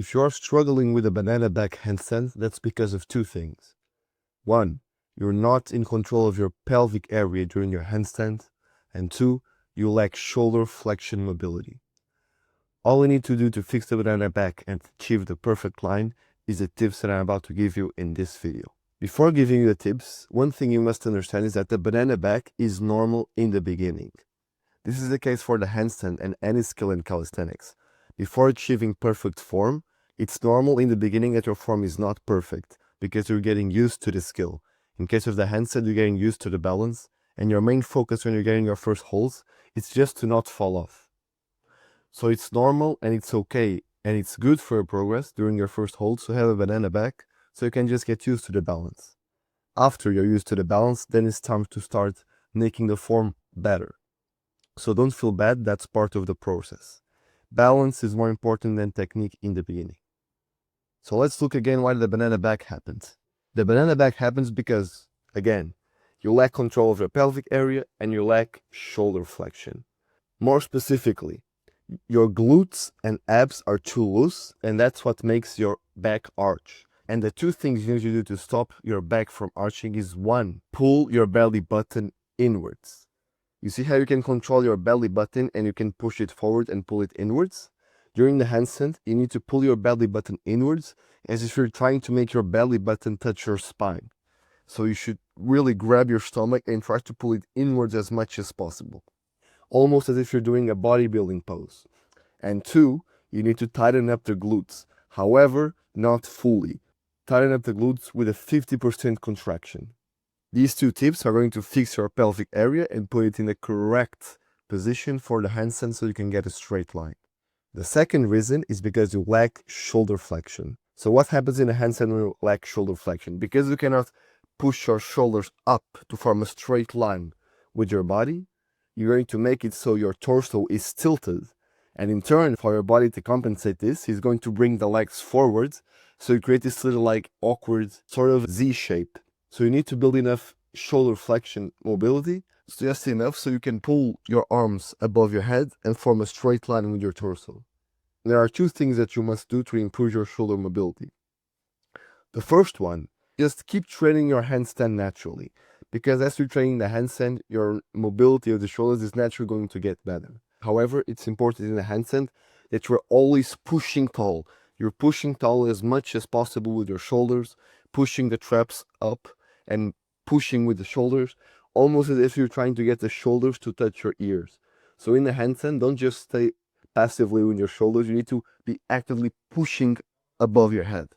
If you are struggling with a banana back handstand, that's because of two things. One, you're not in control of your pelvic area during your handstand. And two, you lack shoulder flexion mobility. All you need to do to fix the banana back and achieve the perfect line is the tips that I'm about to give you in this video. Before giving you the tips, one thing you must understand is that the banana back is normal in the beginning. This is the case for the handstand and any skill in calisthenics. Before achieving perfect form, it's normal in the beginning that your form is not perfect because you're getting used to the skill. In case of the handstand, you're getting used to the balance, and your main focus when you're getting your first holds is just to not fall off. So it's normal and it's okay, and it's good for your progress during your first holds to have a banana back so you can just get used to the balance. After you're used to the balance, then it's time to start making the form better. So don't feel bad, that's part of the process. Balance is more important than technique in the beginning. So let's look again why the banana back happens. The banana back happens because, again, you lack control of your pelvic area and you lack shoulder flexion. More specifically, your glutes and abs are too loose, and that's what makes your back arch. And the two things you need to do to stop your back from arching is one, pull your belly button inwards. You see how you can control your belly button and you can push it forward and pull it inwards? During the handstand, you need to pull your belly button inwards as if you're trying to make your belly button touch your spine. So you should really grab your stomach and try to pull it inwards as much as possible. Almost as if you're doing a bodybuilding pose. And two, you need to tighten up the glutes. However, not fully. Tighten up the glutes with a 50% contraction. These two tips are going to fix your pelvic area and put it in the correct position for the handstand so you can get a straight line. The second reason is because you lack shoulder flexion. So what happens in a handstand when you lack shoulder flexion? Because you cannot push your shoulders up to form a straight line with your body, you're going to make it so your torso is tilted. And in turn, for your body to compensate this, he's going to bring the legs forward. So you create this little like awkward sort of Z shape. So you need to build enough shoulder flexion mobility, just enough so you can pull your arms above your head and form a straight line with your torso. There are two things that you must do to improve your shoulder mobility. The first one, just keep training your handstand naturally, because as you're training the handstand, your mobility of the shoulders is naturally going to get better. However, it's important in the handstand that you're always pushing tall. You're pushing tall as much as possible with your shoulders, pushing the traps up and pushing with the shoulders, almost as if you're trying to get the shoulders to touch your ears. So in the handstand, don't just stay passively with your shoulders, you need to be actively pushing above your head.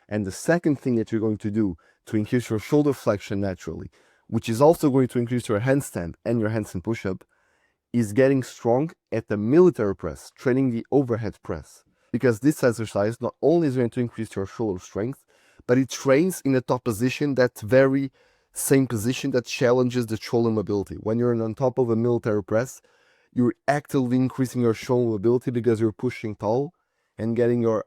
And the second thing that you're going to do to increase your shoulder flexion naturally, which is also going to increase your handstand and your handstand push-up, is getting strong at the military press, training the overhead press. Because this exercise not only is going to increase your shoulder strength, but it trains in the top position, that very same position that challenges the shoulder mobility. When you're on top of a military press, you're actively increasing your shoulder mobility because you're pushing tall and getting your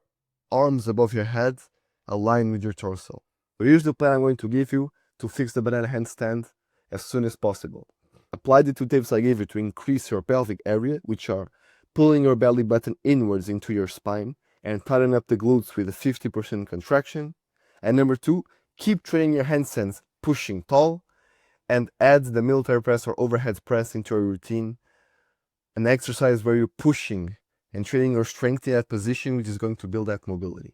arms above your head aligned with your torso. So here's the plan I'm going to give you to fix the banana handstand as soon as possible. Apply the two tips I gave you to increase your pelvic area, which are pulling your belly button inwards into your spine and tighten up the glutes with a 50% contraction. And number two, keep training your handstands pushing tall and add the military press or overhead press into your routine. An exercise where you're pushing and training your strength in that position, which is going to build that mobility.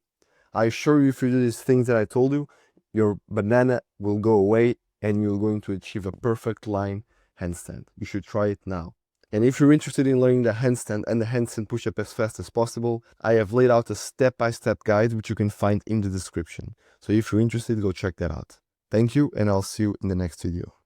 I assure you, if you do these things that I told you, your banana will go away and you're going to achieve a perfect line handstand. You should try it now. And if you're interested in learning the handstand and the handstand push-up as fast as possible, I have laid out a step-by-step guide which you can find in the description. So if you're interested, go check that out. Thank you, and I'll see you in the next video.